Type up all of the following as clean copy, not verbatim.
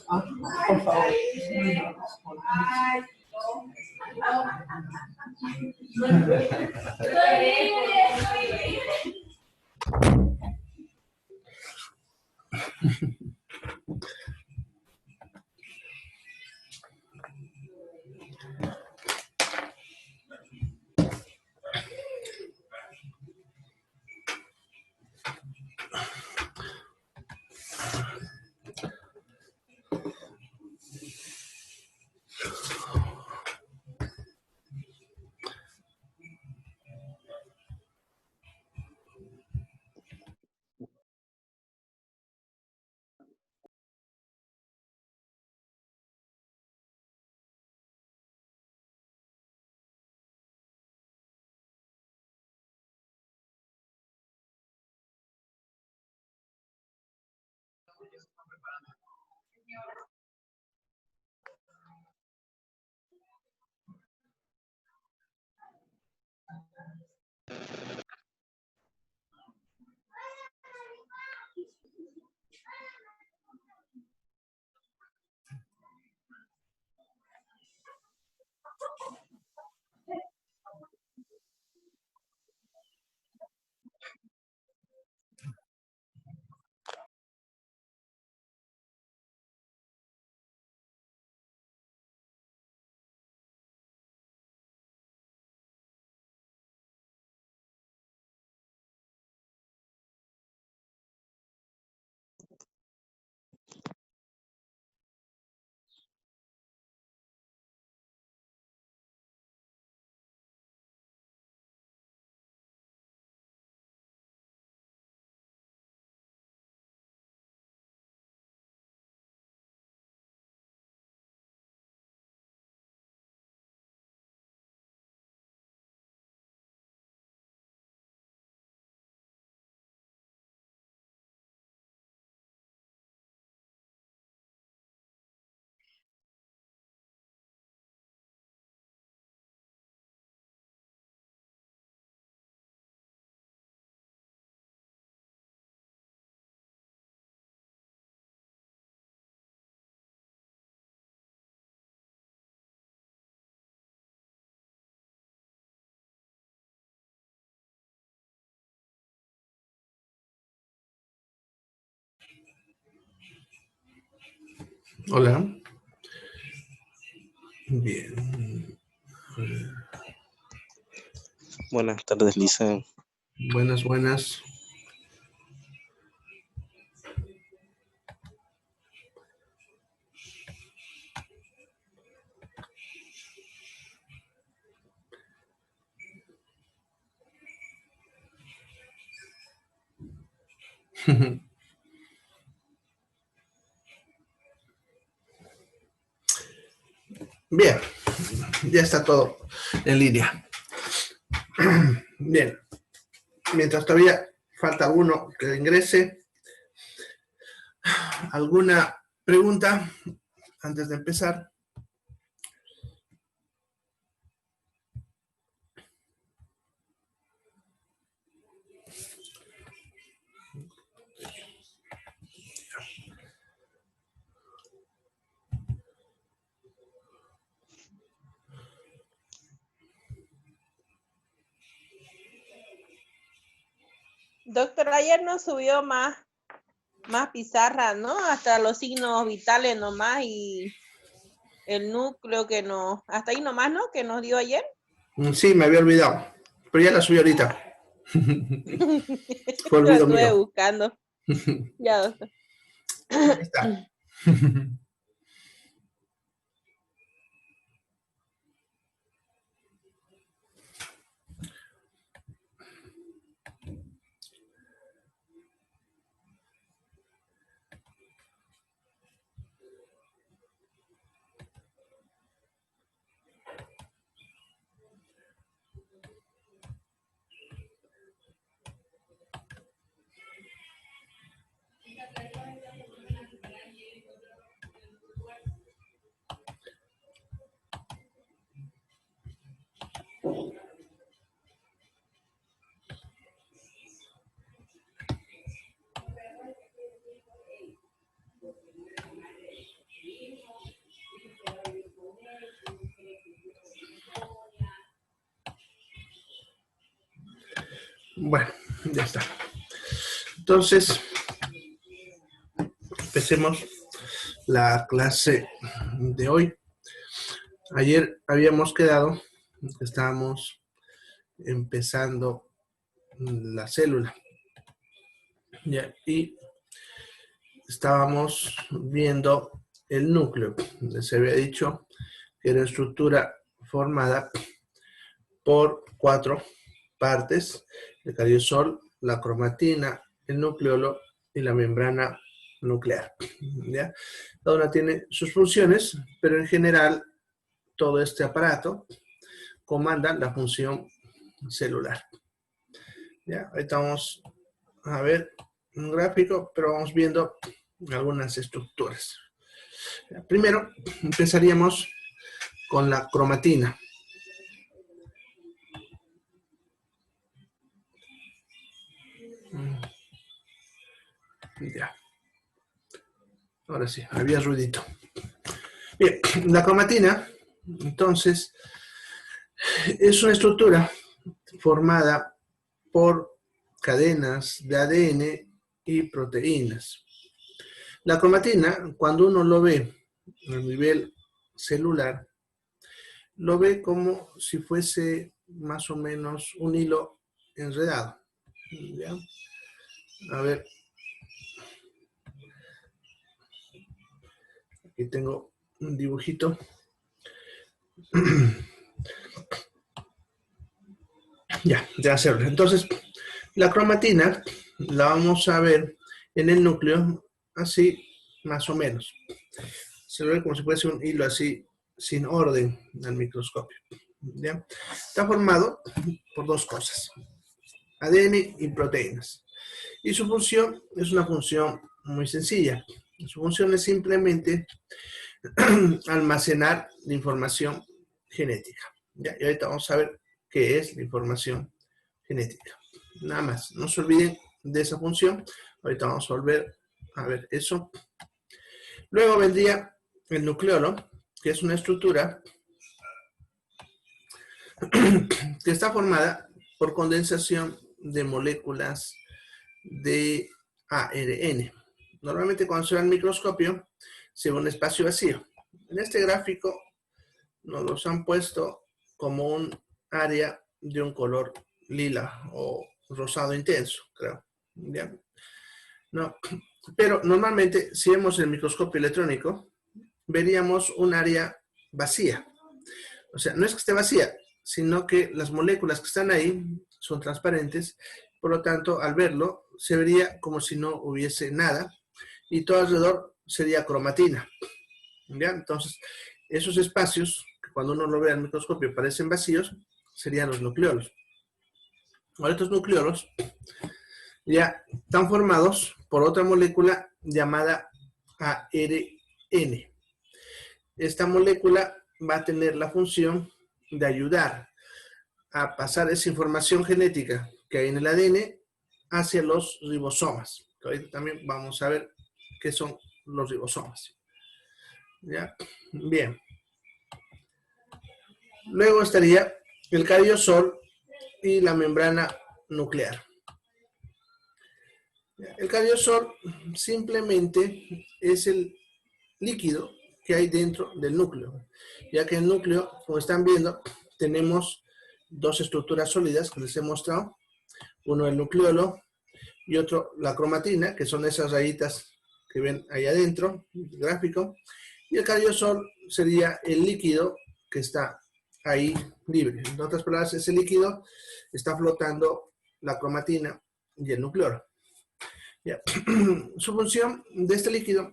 Ah, por favor. Hola. Bien. Buenas tardes, Lisa. Buenas, buenas. Bien, ya está todo en línea. Bien, mientras todavía falta alguno que ingrese, ¿alguna pregunta antes de empezar? Doctor, ayer nos subió más pizarra, ¿no? Hasta los signos vitales nomás y el núcleo que nos, hasta ahí nomás, ¿no? Que nos dio ayer. Sí, me había olvidado, pero ya la subí ahorita. Fue Lo olvido estuve mío. buscando. Ya, doctor. Ahí está. Ya está. Entonces, empecemos la clase de hoy. Ayer habíamos quedado, estábamos empezando la célula. ¿Ya? Y estábamos viendo el núcleo. Les había dicho que era estructura formada por 4 partes: el cariosol, la cromatina, el nucleolo y la membrana nuclear. ¿Ya? Cada una tiene sus funciones, pero en general todo este aparato comanda la función celular. ¿Ya? Ahorita vamos a ver un gráfico, pero vamos viendo algunas estructuras. Primero empezaríamos con la cromatina. Ya. Ahora sí, había ruidito. Bien, la cromatina, entonces, es una estructura formada por cadenas de ADN y proteínas. La cromatina, cuando uno lo ve a nivel celular, lo ve como si fuese más o menos un hilo enredado. ¿Ya? A ver. Aquí tengo un dibujito. Ya hacerlo. Entonces, la cromatina la vamos a ver en el núcleo así, más o menos. Se ve como si fuese un hilo así, sin orden al microscopio. ¿Ya? Está formado por 2 cosas: ADN y proteínas. Y su función es una función muy sencilla. Su función es simplemente almacenar la información genética. ¿Ya? Y ahorita vamos a ver qué es la información genética. Nada más, no se olviden de esa función. Ahorita vamos a volver a ver eso. Luego vendría el nucleolo, que es una estructura que está formada por condensación de moléculas de ARN. Normalmente cuando se ve al microscopio se ve un espacio vacío. En este gráfico nos los han puesto como un área de un color lila o rosado intenso, creo. ¿Ya? No. Pero normalmente, si vemos el microscopio electrónico, veríamos un área vacía. O sea, no es que esté vacía, sino que las moléculas que están ahí son transparentes. Por lo tanto, al verlo, se vería como si no hubiese nada y todo alrededor sería cromatina. ¿Ya? Entonces, esos espacios, que cuando uno lo ve al microscopio parecen vacíos, serían los nucleolos. Ahora, estos nucleolos ya están formados por otra molécula llamada ARN. Esta molécula va a tener la función de ayudar a pasar esa información genética que hay en el ADN hacia los ribosomas. Ahorita también vamos a ver qué son los ribosomas. ¿Ya? Bien. Luego estaría el cariosol y la membrana nuclear. El cariosol simplemente es el líquido que hay dentro del núcleo, ya que el núcleo, como están viendo, tenemos 2 estructuras sólidas que les he mostrado. Uno el nucleolo y otro la cromatina, que son esas rayitas que ven ahí adentro, el gráfico. Y el cariosol sería el líquido que está ahí libre. En otras palabras, ese líquido está flotando la cromatina y el nucleolo. Ya. Su función de este líquido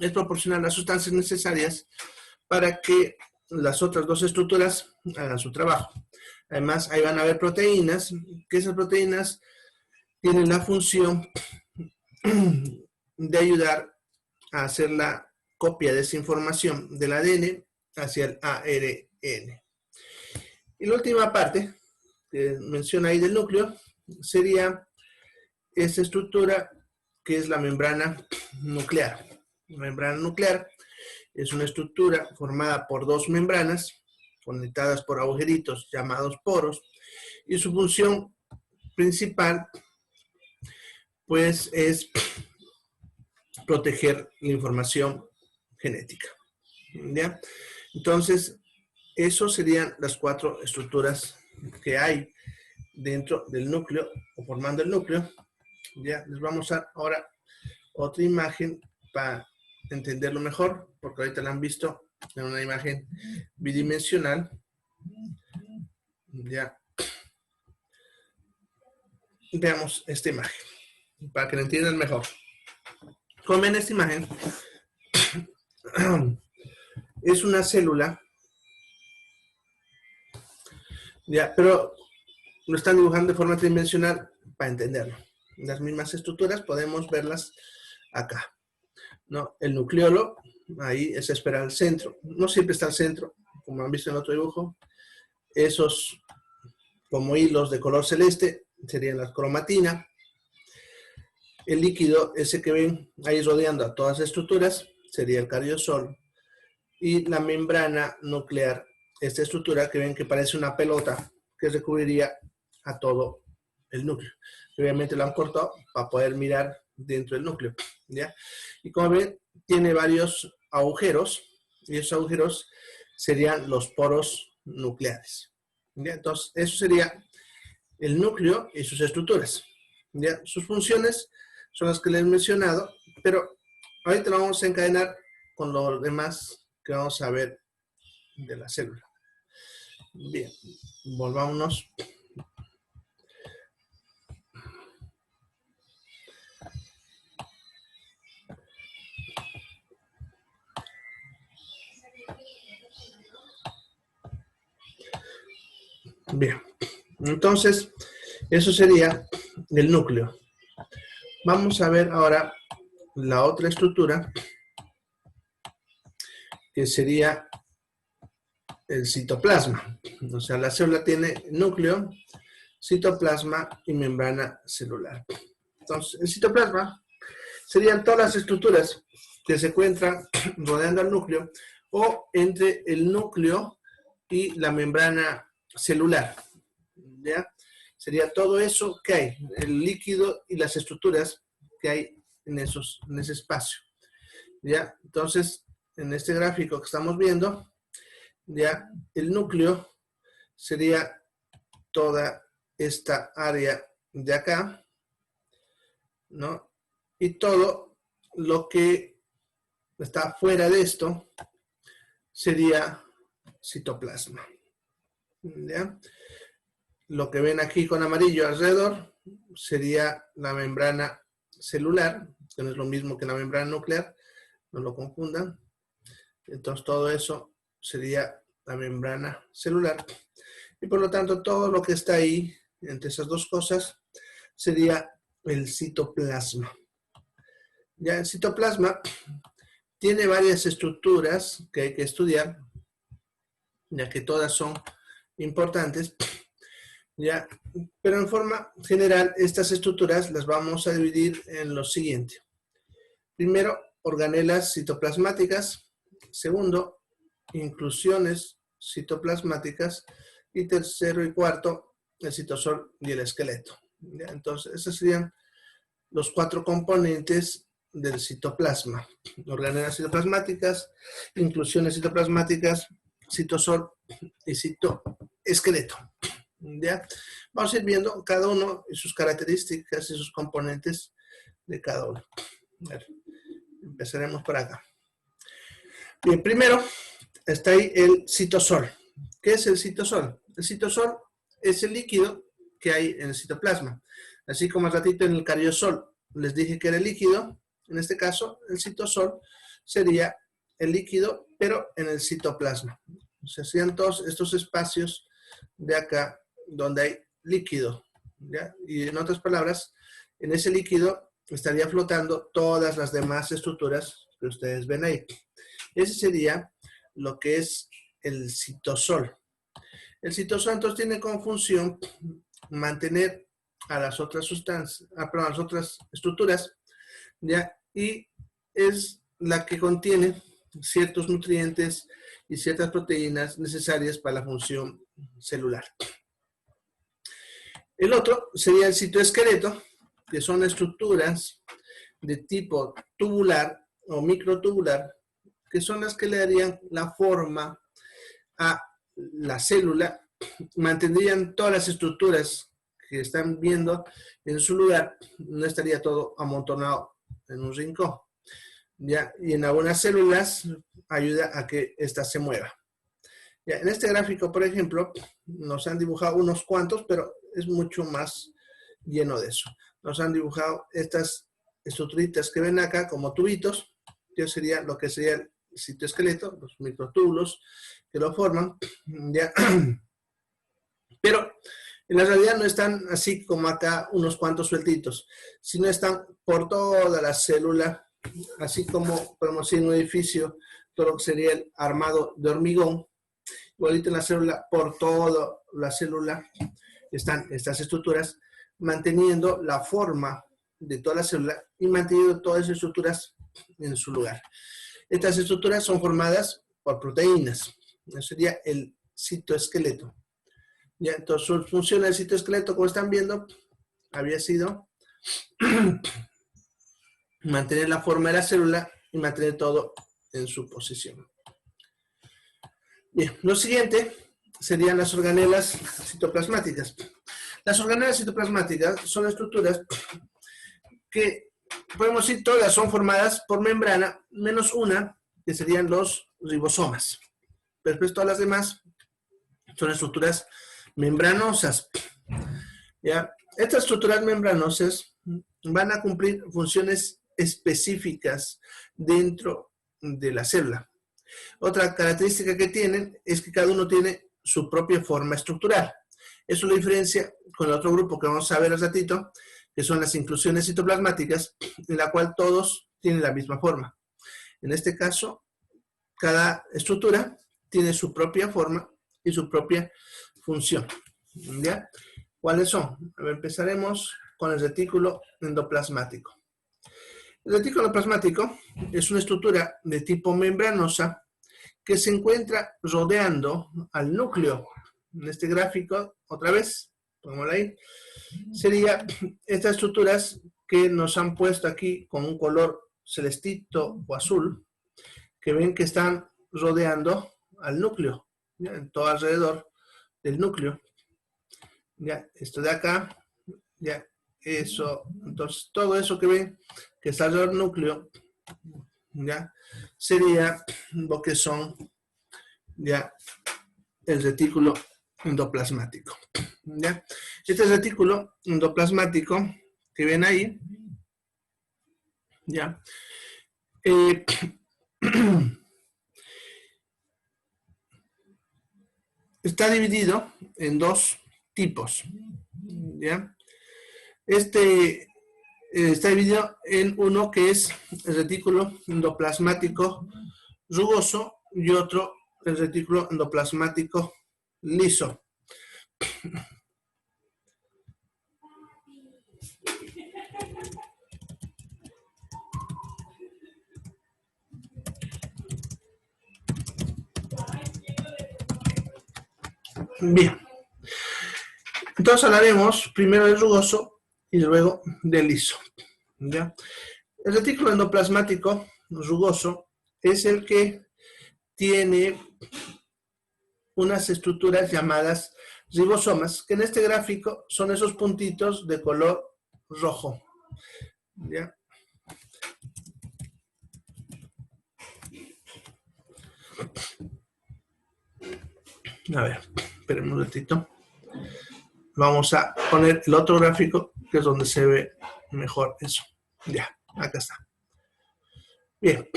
es proporcionar las sustancias necesarias para que las otras 2 estructuras hagan su trabajo. Además, ahí van a haber proteínas, que esas proteínas tienen la función de ayudar a hacer la copia de esa información del ADN hacia el ARN. Y la última parte que menciona ahí del núcleo sería esa estructura que es la membrana nuclear. La membrana nuclear es una estructura formada por 2 membranas conectadas por agujeritos llamados poros, y su función principal, pues, es proteger la información genética. ¿Ya? Entonces, eso serían las 4 estructuras que hay dentro del núcleo o formando el núcleo. Ya les vamos a dar ahora otra imagen para entenderlo mejor, porque ahorita la han visto en una imagen bidimensional. Ya. Veamos esta imagen para que lo entiendan mejor. Como ven, esta imagen es una célula, ya, pero lo están dibujando de forma tridimensional para entenderlo. Las mismas estructuras podemos verlas acá, ¿no? El nucleolo, ahí se espera al centro. No siempre está al centro, como han visto en el otro dibujo. Esos como hilos de color celeste serían la cromatina. El líquido, ese que ven ahí rodeando a todas las estructuras, sería el cariosol. Y la membrana nuclear, esta estructura que ven que parece una pelota que recubriría a todo el núcleo. Obviamente lo han cortado para poder mirar dentro del núcleo, ¿ya? Y como ven, tiene varios agujeros, y esos agujeros serían los poros nucleares, ¿ya? Entonces, eso sería el núcleo y sus estructuras, ¿ya? Sus funciones son las que les he mencionado, pero ahorita lo vamos a encadenar con lo demás que vamos a ver de la célula. Bien, volvámonos. Bien, entonces, eso sería el núcleo. Vamos a ver ahora la otra estructura, que sería el citoplasma. O sea, la célula tiene núcleo, citoplasma y membrana celular. Entonces, el citoplasma serían todas las estructuras que se encuentran rodeando al núcleo o entre el núcleo y la membrana celular, ¿ya? Sería todo eso que hay, el líquido y las estructuras que hay en ese espacio, ¿ya? Entonces, en este gráfico que estamos viendo, ya el núcleo sería toda esta área de acá, ¿no? Y todo lo que está fuera de esto sería citoplasma, ¿ya? Lo que ven aquí con amarillo alrededor sería la membrana celular, que no es lo mismo que la membrana nuclear, no lo confundan. Entonces todo eso sería la membrana celular. Y por lo tanto todo lo que está ahí, entre esas dos cosas, sería el citoplasma. Ya el citoplasma tiene varias estructuras que hay que estudiar, ya que todas son importantes. ¿Ya? Pero en forma general, estas estructuras las vamos a dividir en lo siguiente. Primero, organelas citoplasmáticas. Segundo, inclusiones citoplasmáticas. Y tercero y cuarto, el citosol y el esqueleto. ¿Ya? Entonces, esos serían los 4 componentes del citoplasma. Organelas citoplasmáticas, inclusiones citoplasmáticas, citosol y citoesqueleto. ¿Ya? Vamos a ir viendo cada uno y sus características y sus componentes de cada uno. A ver, empezaremos por acá. Bien, primero está ahí el citosol. ¿Qué es el citosol? El citosol es el líquido que hay en el citoplasma. Así como al ratito en el cariosol les dije que era el líquido, en este caso el citosol sería el líquido, pero en el citoplasma. O sea, serían todos estos espacios de acá donde hay líquido, ¿ya? Y en otras palabras, en ese líquido estaría flotando todas las demás estructuras que ustedes ven ahí. Ese sería lo que es el citosol. El citosol entonces tiene como función mantener a las otras sustancias, a las otras estructuras, ¿ya? Y es la que contiene ciertos nutrientes y ciertas proteínas necesarias para la función celular. El otro sería el citoesqueleto, que son estructuras de tipo tubular o microtubular, que son las que le darían la forma a la célula, mantendrían todas las estructuras que están viendo en su lugar, no estaría todo amontonado en un rincón. ¿Ya? Y en algunas células ayuda a que ésta se mueva. ¿Ya? En este gráfico, por ejemplo, nos han dibujado unos cuantos, pero es mucho más lleno de eso. Nos han dibujado estas estructuritas que ven acá como tubitos, que sería lo que sería el citoesqueleto, los microtúbulos que lo forman. ¿Ya? Pero en la realidad no están así como acá unos cuantos sueltitos, sino están por toda la célula, así como podemos decir en un edificio, todo lo que sería el armado de hormigón, igualito en la célula, por toda la célula están estas estructuras manteniendo la forma de toda la célula y manteniendo todas las estructuras en su lugar. Estas estructuras son formadas por proteínas. Eso sería el citoesqueleto. Ya, entonces su función del citoesqueleto, como están viendo, había sido mantener la forma de la célula y mantener todo en su posición. Bien, lo siguiente serían las organelas citoplasmáticas. Las organelas citoplasmáticas son estructuras que, podemos decir, todas son formadas por membrana, menos una, que serían los ribosomas. Pero después todas las demás son estructuras membranosas. ¿Ya? Estas estructuras membranosas van a cumplir funciones específicas dentro de la célula. Otra característica que tienen es que cada uno tiene su propia forma estructural. Eso lo diferencia con el otro grupo que vamos a ver al ratito, que son las inclusiones citoplasmáticas, en la cual todos tienen la misma forma. En este caso, cada estructura tiene su propia forma y su propia función. ¿Ya? ¿Cuáles son? A ver, empezaremos con el retículo endoplasmático. El retículo endoplasmático es una estructura de tipo membranosa que se encuentra rodeando al núcleo. En este gráfico, otra vez, pongámoslo ahí, sería estas estructuras que nos han puesto aquí con un color celestito o azul, que ven que están rodeando al núcleo, ¿ya? En todo alrededor del núcleo. Ya, esto de acá, ya, eso, entonces todo eso que ven que está alrededor del núcleo, ya, sería lo que son, ya, el retículo endoplasmático. ¿Ya? Este retículo endoplasmático que ven ahí, ¿ya? Está dividido en dos tipos. ¿Ya? Este está dividido en uno que es el retículo endoplasmático rugoso y otro el retículo endoplasmático liso. Bien. Entonces hablaremos primero del rugoso y luego del liso. ¿Ya? El retículo endoplasmático rugoso es el que tiene unas estructuras llamadas ribosomas, que en este gráfico son esos puntitos de color rojo. ¿Ya? A ver, esperemos un ratito. Vamos a poner el otro gráfico, que es donde se ve mejor eso. Ya, acá está. Bien,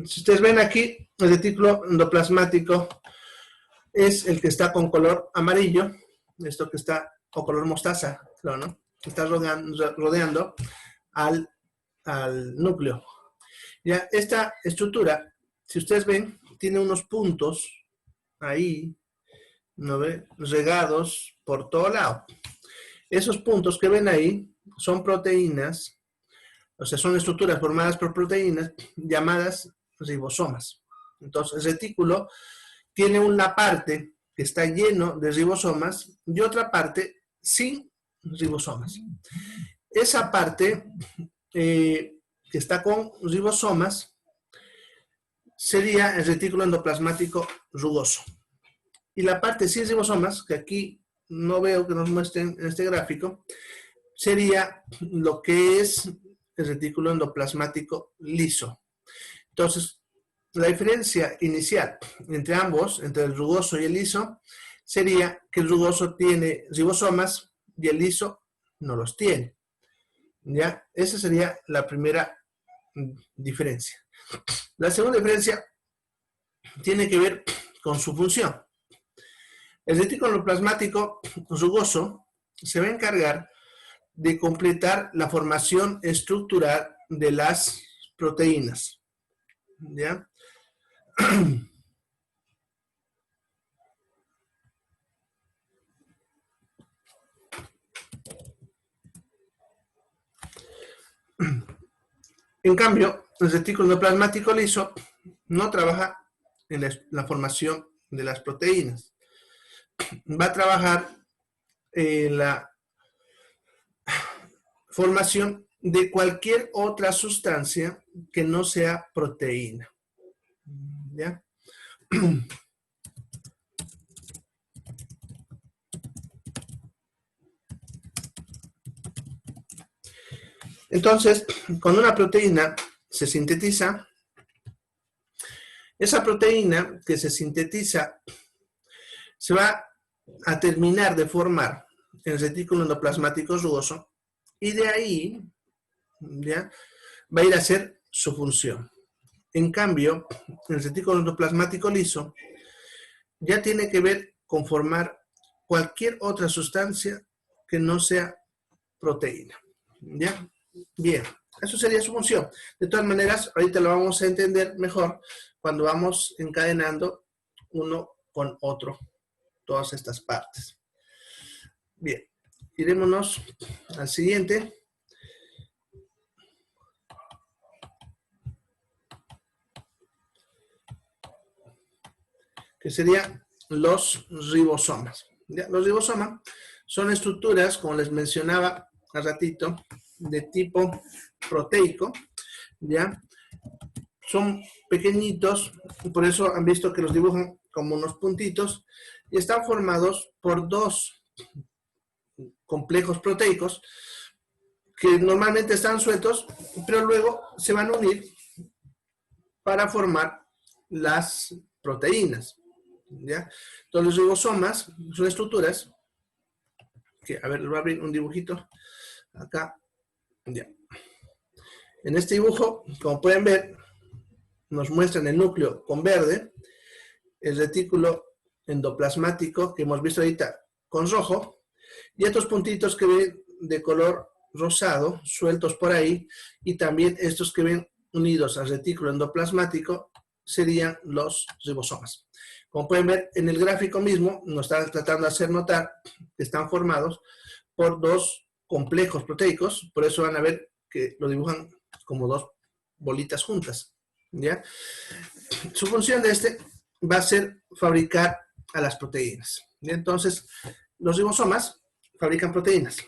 si ustedes ven aquí, el retículo endoplasmático es el que está con color amarillo, esto que está, o color mostaza, claro, ¿no? Que está rodeando al núcleo. Ya, esta estructura, si ustedes ven, tiene unos puntos ahí, ¿no ve? Regados por todo lado. Esos puntos que ven ahí son proteínas, o sea, son estructuras formadas por proteínas llamadas ribosomas. Entonces, el retículo tiene una parte que está lleno de ribosomas y otra parte sin ribosomas. Esa parte que está con ribosomas sería el retículo endoplasmático rugoso. Y la parte sin ribosomas, que aquí no veo que nos muestren en este gráfico, sería lo que es el retículo endoplasmático liso. Entonces, la diferencia inicial entre ambos, entre el rugoso y el liso, sería que el rugoso tiene ribosomas y el liso no los tiene. ¿Ya? Esa sería la primera diferencia. La segunda diferencia tiene que ver con su función. El retículo endoplasmático rugoso se va a encargar de completar la formación estructural de las proteínas. ¿Ya? En cambio, el retículo endoplasmático liso no trabaja en la formación de las proteínas. Va a trabajar en la formación de cualquier otra sustancia que no sea proteína. ¿Ya? Entonces, cuando una proteína se sintetiza, esa proteína que se sintetiza se va a terminar de formar el retículo endoplasmático rugoso y de ahí ¿ya? Va a ir a hacer su función. En cambio, el retículo endoplasmático liso ya tiene que ver con formar cualquier otra sustancia que no sea proteína. ¿Ya? Bien, eso sería su función. De todas maneras, ahorita lo vamos a entender mejor cuando vamos encadenando uno con otro, todas estas partes. Bien, irémonos al siguiente. Que serían los ribosomas. ¿Ya? Los ribosomas son estructuras, como les mencionaba hace ratito, de tipo proteico, ¿ya? Son pequeñitos, por eso han visto que los dibujan como unos puntitos, y están formados por dos complejos proteicos que normalmente están sueltos, pero luego se van a unir para formar las proteínas. ¿Ya? Entonces los ribosomas son estructuras que, a ver, les voy a abrir un dibujito acá. Ya. En este dibujo, como pueden ver, nos muestran el núcleo con verde, el retículo endoplasmático que hemos visto ahorita con rojo, y estos puntitos que ven de color rosado, sueltos por ahí, y también estos que ven unidos al retículo endoplasmático serían los ribosomas. Como pueden ver en el gráfico mismo, nos está tratando de hacer notar que están formados por dos complejos proteicos, por eso van a ver que lo dibujan como dos bolitas juntas. ¿Ya? Su función de este va a ser fabricar a las proteínas. ¿Ya? Entonces, los ribosomas fabrican proteínas.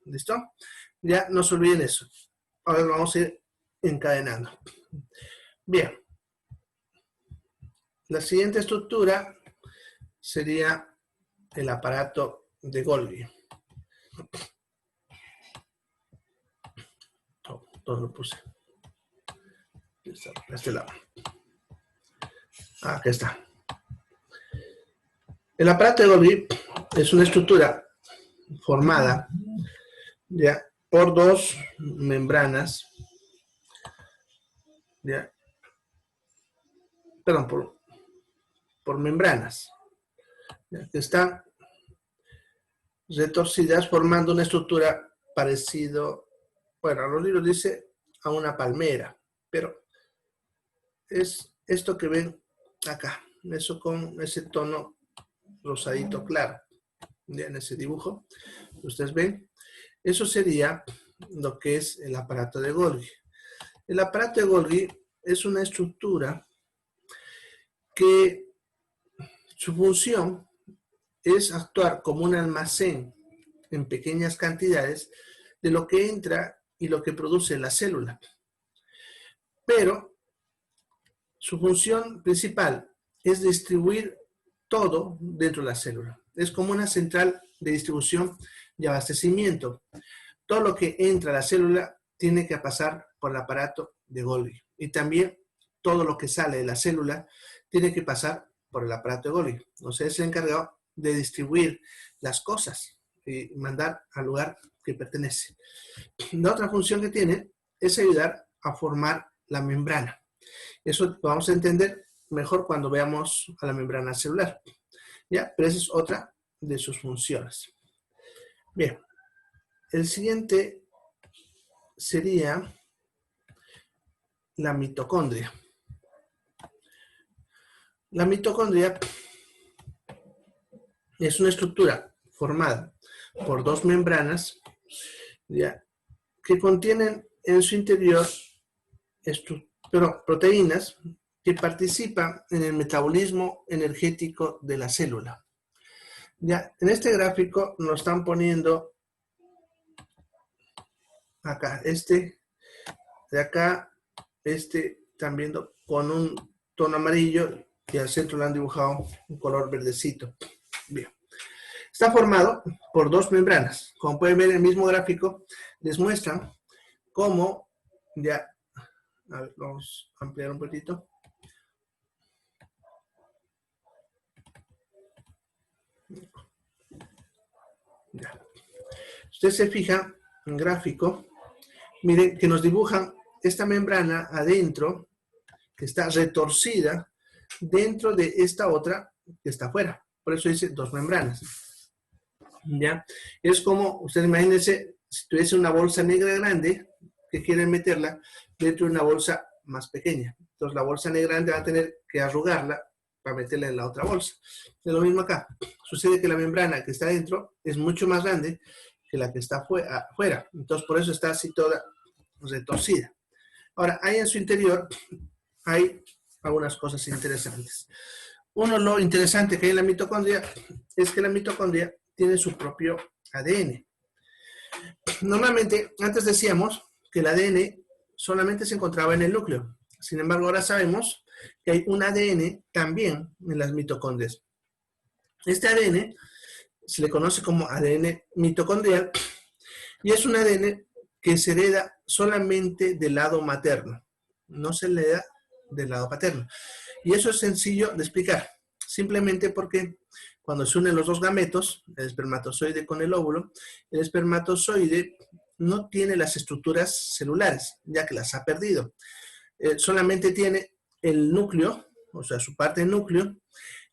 ¿Listo? Ya no se olviden eso. Ahora lo vamos a ir encadenando. Bien. La siguiente estructura sería el aparato de Golgi. Oh, ¿dónde lo puse? A este lado. Aquí está. El aparato de Golgi es una estructura formada ya por dos membranas, ya, perdón, por membranas, ya, que están retorcidas formando una estructura parecido, bueno, los libros dice a una palmera, pero es esto que ven acá, eso con ese tono rosadito claro, ya en ese dibujo, ustedes ven, eso sería lo que es el aparato de Golgi. El aparato de Golgi es una estructura que su función es actuar como un almacén en pequeñas cantidades de lo que entra y lo que produce la célula. Pero su función principal es distribuir todo dentro de la célula. Es como una central de distribución y abastecimiento. Todo lo que entra a la célula tiene que pasar por el aparato de Golgi. Y también todo lo que sale de la célula tiene que pasar por el aparato de Golgi. O sea, es el encargado de distribuir las cosas y mandar al lugar que pertenece. La otra función que tiene es ayudar a formar la membrana. Eso lo vamos a entender mejor cuando veamos a la membrana celular. ¿Ya? Pero esa es otra de sus funciones. Bien. El siguiente sería la mitocondria. La mitocondria es una estructura formada por dos membranas, ¿ya?, que contienen en su interior proteínas que participan en el metabolismo energético de la célula. Ya, en este gráfico nos están poniendo acá, de acá, están viendo con un tono amarillo y al centro le han dibujado un color verdecito. Bien. Está formado por dos membranas. Como pueden ver en el mismo gráfico, les muestran cómo, ya, a ver, vamos a ampliar un poquito. Ya. Usted se fija en gráfico, miren que nos dibujan esta membrana adentro, que está retorcida dentro de esta otra que está afuera. Por eso dice dos membranas. ¿Ya? Es como, ustedes imagínense, si tuviese una bolsa negra grande, que quieren meterla dentro de una bolsa más pequeña. Entonces la bolsa negra grande va a tener que arrugarla para meterla en la otra bolsa. Es lo mismo acá. Sucede que la membrana que está dentro es mucho más grande que la que está afuera. Entonces por eso está así toda retorcida. Ahora, ahí en su interior hay algunas cosas interesantes. Uno, lo interesante que hay en la mitocondria es que la mitocondria tiene su propio ADN. Normalmente, antes decíamos que el ADN solamente se encontraba en el núcleo. Sin embargo, ahora sabemos que hay un ADN también en las mitocondrias. Este ADN se le conoce como ADN mitocondrial y es un ADN que se hereda solamente del lado materno. No se le da del lado paterno. Y eso es sencillo de explicar. Simplemente porque cuando se unen los dos gametos, el espermatozoide con el óvulo, el espermatozoide no tiene las estructuras celulares, ya que las ha perdido. Solamente tiene el núcleo, o sea, su parte núcleo,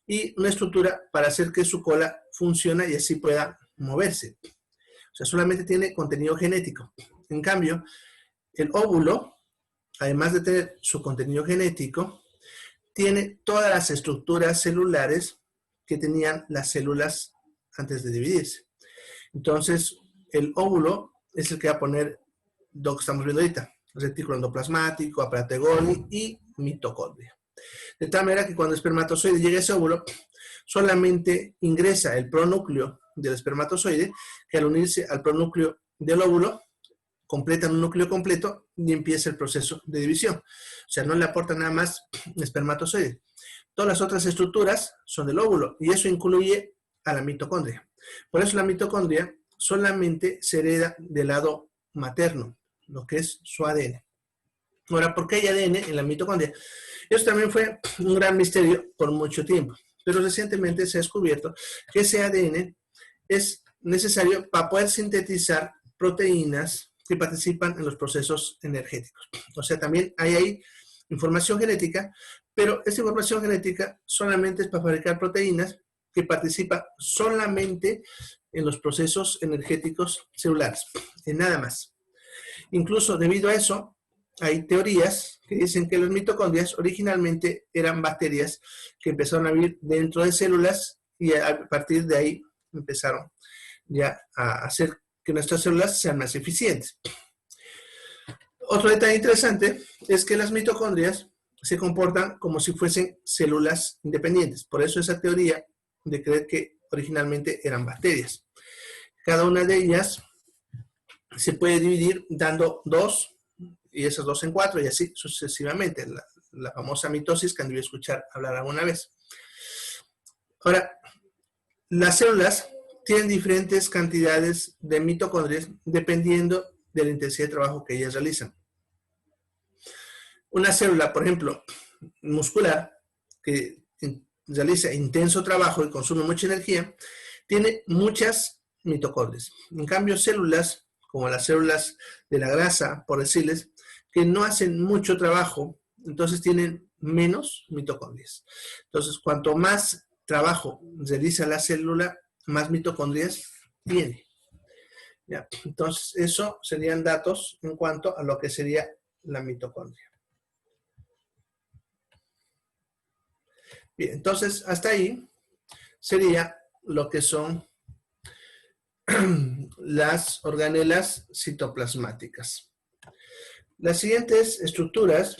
y una estructura para hacer que su cola funcione y así pueda moverse. O sea, solamente tiene contenido genético. En cambio, el óvulo, además de tener su contenido genético, tiene todas las estructuras celulares que tenían las células antes de dividirse. Entonces, el óvulo es el que va a poner lo que estamos viendo ahorita: retículo endoplasmático, aparato de Golgi y mitocondria. De tal manera que cuando el espermatozoide llega a ese óvulo, solamente ingresa el pronúcleo del espermatozoide, que al unirse al pronúcleo del óvulo, completan un núcleo completo y empieza el proceso de división. O sea, no le aporta nada más espermatozoide. Todas las otras estructuras son del óvulo y eso incluye a la mitocondria. Por eso la mitocondria solamente se hereda del lado materno, lo que es su ADN. Ahora, ¿por qué hay ADN en la mitocondria? Eso también fue un gran misterio por mucho tiempo, pero recientemente se ha descubierto que ese ADN es necesario para poder sintetizar proteínas que participan en los procesos energéticos. O sea, también hay ahí información genética, pero esta información genética solamente es para fabricar proteínas que participan solamente en los procesos energéticos celulares, en nada más. Incluso debido a eso, hay teorías que dicen que las mitocondrias originalmente eran bacterias que empezaron a vivir dentro de células y a partir de ahí empezaron ya a hacer que nuestras células sean más eficientes. Otro detalle interesante es que las mitocondrias se comportan como si fuesen células independientes. Por eso esa teoría de creer que originalmente eran bacterias. cada una de ellas se puede dividir dando 2 y esas 2 en 4 y así sucesivamente. La famosa mitosis que han debido escuchar hablar alguna vez. Ahora, las células tienen diferentes cantidades de mitocondrias dependiendo de la intensidad de trabajo que ellas realizan. Una célula, por ejemplo, muscular, que realiza intenso trabajo y consume mucha energía, tiene muchas mitocondrias. En cambio, células, como las células de la grasa, por decirles, que no hacen mucho trabajo, entonces tienen menos mitocondrias. Entonces, cuanto más trabajo realiza la célula, más mitocondrias tiene. ¿Ya? Entonces, eso serían datos en cuanto a lo que sería la mitocondria. Bien, entonces, hasta ahí sería lo que son las organelas citoplasmáticas. Las siguientes estructuras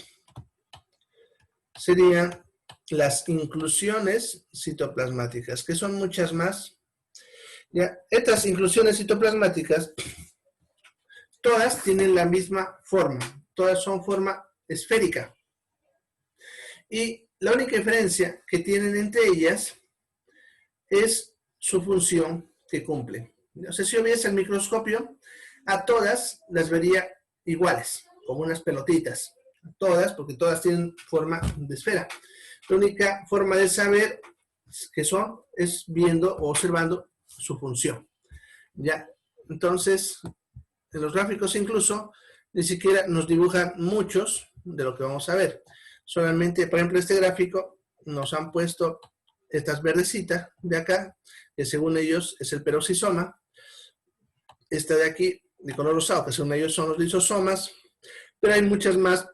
serían las inclusiones citoplasmáticas, que son muchas más. ¿Ya? Estas inclusiones citoplasmáticas, todas tienen la misma forma, todas son forma esférica. Y la única diferencia que tienen entre ellas es su función que cumplen. O sea, si yo viese el microscopio, a todas las vería iguales, como unas pelotitas. Todas, porque todas tienen forma de esfera. La única forma de saber qué son es viendo o observando su función. ¿Ya? Entonces, en los gráficos incluso, ni siquiera nos dibujan muchos de lo que vamos a ver. Solamente, por ejemplo, este gráfico nos han puesto estas verdecitas de acá, que según ellos es el peroxisoma. Esta de aquí, de color rosado, que según ellos son los lisosomas. Pero hay muchas más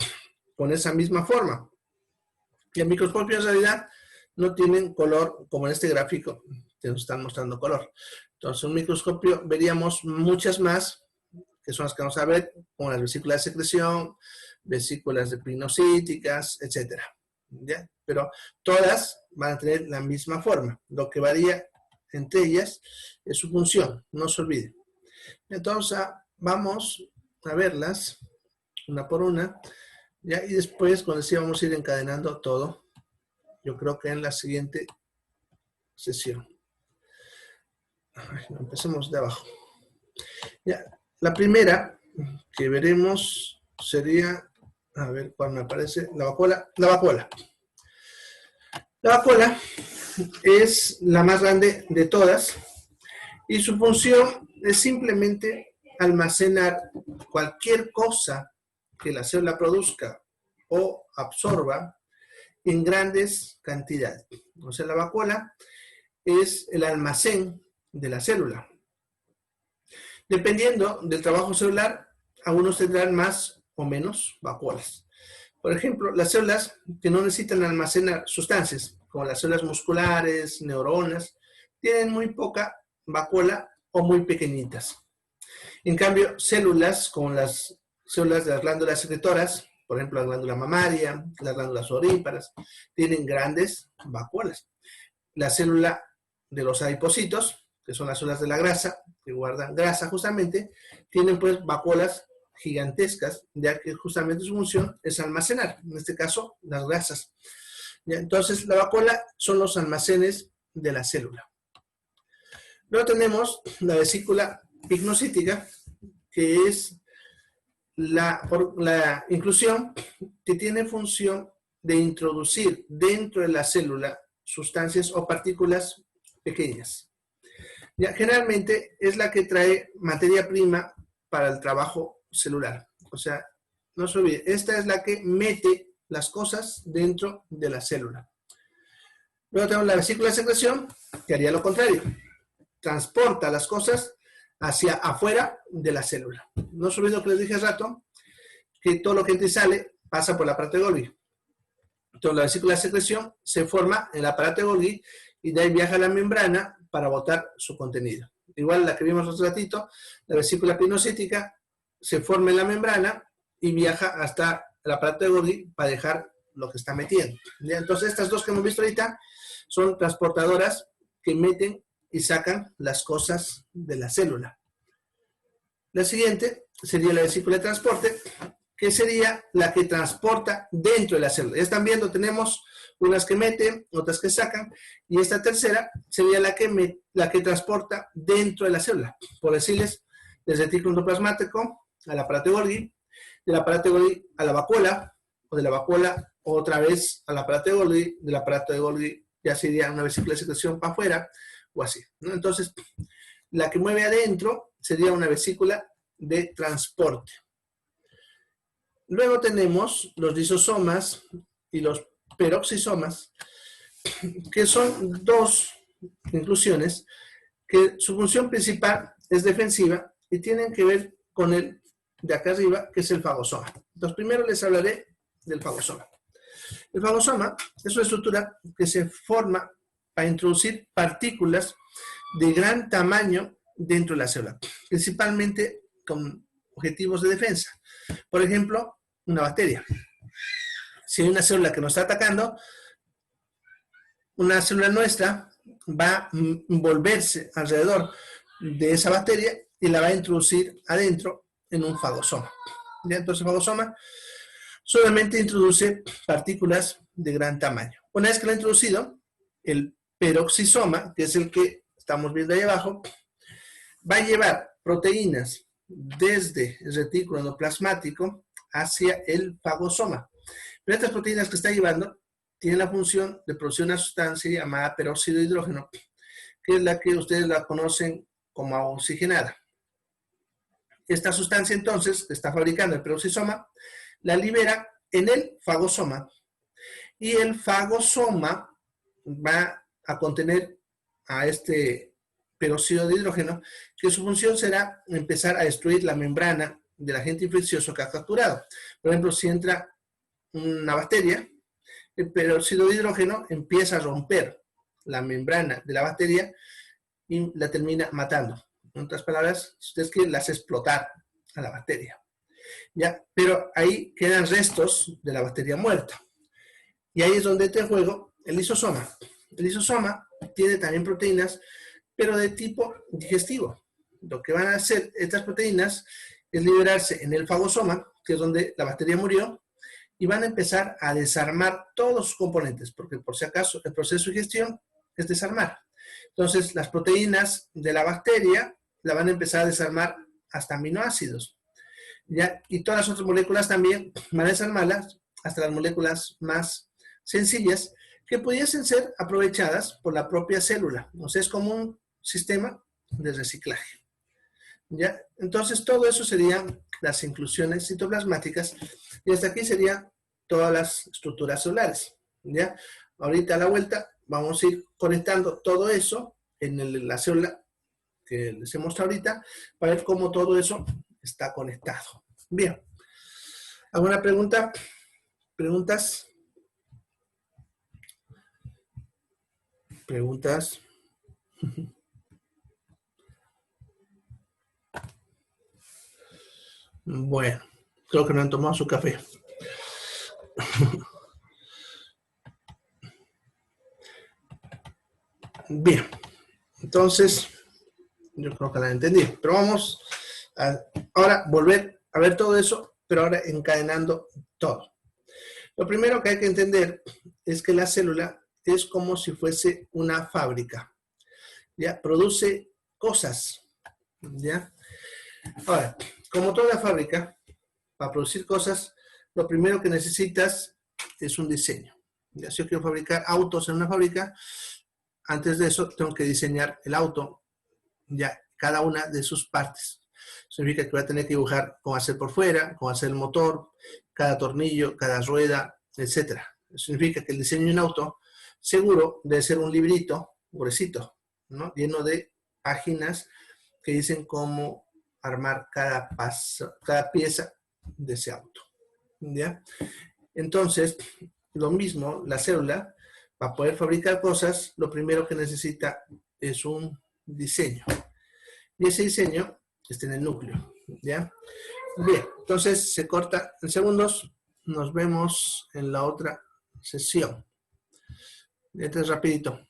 con esa misma forma. Y el microscopio en realidad no tienen color como en este gráfico, que nos están mostrando color. Entonces, en un microscopio veríamos muchas más, que son las que vamos a ver, como las vesículas de secreción, vesículas de pinocíticas, etc. ¿Ya? Pero todas van a tener la misma forma. Lo que varía entre ellas es su función, no se olviden. Entonces, vamos a verlas una por una. ¿Ya? Y después, cuando decía, vamos a ir encadenando todo. Yo creo que en la siguiente sesión. Empecemos de abajo. ¿Ya? La primera que veremos sería, a ver cuál me aparece, la vacuola. La vacuola. La vacuola es la más grande de todas y su función es simplemente almacenar cualquier cosa que la célula produzca o absorba en grandes cantidades. O sea, la vacuola es el almacén de la célula. Dependiendo del trabajo celular, algunos tendrán más o menos vacuolas. Por ejemplo, las células que no necesitan almacenar sustancias, como las células musculares, neuronas, tienen muy poca vacuola o muy pequeñitas. En cambio, células como las células de las glándulas secretoras, por ejemplo, la glándula mamaria, las glándulas ovíparas, tienen grandes vacuolas. La célula de los adipocitos, que son las células de la grasa, que guardan grasa justamente, tienen pues vacuolas gigantescas, ya que justamente su función es almacenar, en este caso, las grasas. ¿Ya? Entonces, la vacuola son los almacenes de la célula. Luego tenemos la vesícula pignocítica, que es la inclusión que tiene función de introducir dentro de la célula sustancias o partículas pequeñas. Ya, generalmente es la que trae materia prima para el trabajo celular. O sea, no se olvide, esta es la que mete las cosas dentro de la célula. Luego tenemos la vesícula de secreción, que haría lo contrario. Transporta las cosas hacia afuera de la célula. No se olvide lo que les dije hace rato, que todo lo que entra y sale pasa por el aparato de Golgi. Entonces la vesícula de secreción se forma en el aparato de Golgi y de ahí viaja a la membrana para botar su contenido. Igual la que vimos hace ratito, la vesícula pinocítica se forma en la membrana y viaja hasta el aparato de Golgi para dejar lo que está metiendo. ¿Ya? Entonces estas dos que hemos visto ahorita son transportadoras que meten y sacan las cosas de la célula. La siguiente sería la vesícula de transporte, que sería la que transporta dentro de la célula. Ya están viendo, tenemos unas que meten, otras que sacan, y esta tercera sería la que transporta dentro de la célula. Por decirles, del retículo endoplasmático al aparato de Golgi, del aparato de Golgi a la vacuola, o de la vacuola otra vez al aparato de Golgi, del aparato de Golgi ya sería una vesícula de secreción para afuera, o así, ¿no? Entonces, la que mueve adentro sería una vesícula de transporte. Luego tenemos los lisosomas y los peroxisomas, que son dos inclusiones que su función principal es defensiva y tienen que ver con el de acá arriba, que es el fagosoma. Entonces, primero les hablaré del fagosoma. El fagosoma es una estructura que se forma para introducir partículas de gran tamaño dentro de la célula, principalmente con objetivos de defensa. Por ejemplo, una bacteria. Si hay una célula que nos está atacando, una célula nuestra va a envolverse alrededor de esa bacteria y la va a introducir adentro en un fagosoma. ¿Ya? Entonces, el fagosoma solamente introduce partículas de gran tamaño. Una vez que lo ha introducido, el peroxisoma, que es el que estamos viendo ahí abajo, va a llevar proteínas desde el retículo endoplasmático hacia el fagosoma. Pero estas proteínas que está llevando tienen la función de producir una sustancia llamada peróxido de hidrógeno, que es la que ustedes la conocen como agua oxigenada. Esta sustancia entonces que está fabricando el peroxisoma la libera en el fagosoma y el fagosoma va a contener a este peróxido de hidrógeno, que su función será empezar a destruir la membrana del agente infeccioso que ha capturado. Por ejemplo, si entra una bacteria, el peróxido de hidrógeno empieza a romper la membrana de la bacteria y la termina matando. En otras palabras, si ustedes quieren, la hace explotar a la bacteria. ¿Ya? Pero ahí quedan restos de la bacteria muerta. Y ahí es donde entra en juego el lisosoma. El lisosoma tiene también proteínas, pero de tipo digestivo. Lo que van a hacer estas proteínas es liberarse en el fagosoma, que es donde la bacteria murió, y van a empezar a desarmar todos sus componentes, porque por si acaso el proceso de digestión es desarmar. Entonces, las proteínas de la bacteria la van a empezar a desarmar hasta aminoácidos, ¿ya? Y todas las otras moléculas también van a desarmarlas hasta las moléculas más sencillas que pudiesen ser aprovechadas por la propia célula. O sea, es como un sistema de reciclaje, ¿ya? Entonces, todo eso serían las inclusiones citoplasmáticas y hasta aquí serían todas las estructuras celulares, ¿ya? Ahorita a la vuelta vamos a ir conectando todo eso en la célula que les he mostrado ahorita para ver cómo todo eso está conectado. Bien. ¿Alguna pregunta? ¿Preguntas? ¿Preguntas? Bueno, creo que no han tomado su café. Bien, entonces, yo creo que la entendí. Pero vamos a ahora volver a ver todo eso, pero ahora encadenando todo. Lo primero que hay que entender es que la célula es como si fuese una fábrica. ¿Ya? Produce cosas. ¿Ya? Ahora, como toda fábrica, para producir cosas, lo primero que necesitas es un diseño. Ya, si yo quiero fabricar autos en una fábrica, antes de eso tengo que diseñar el auto, ya cada una de sus partes. Significa que voy a tener que dibujar cómo hacer por fuera, cómo hacer el motor, cada tornillo, cada rueda, etc. Eso significa que el diseño de un auto seguro debe ser un librito gruesito, ¿no? Lleno de páginas que dicen cómo armar cada paso, cada pieza de ese auto. ¿Ya? Entonces, lo mismo, la célula, para poder fabricar cosas, lo primero que necesita es un diseño. Y ese diseño está en el núcleo. ¿Ya? Bien, entonces se corta en segundos. Nos vemos en la otra sesión. Entonces, rapidito.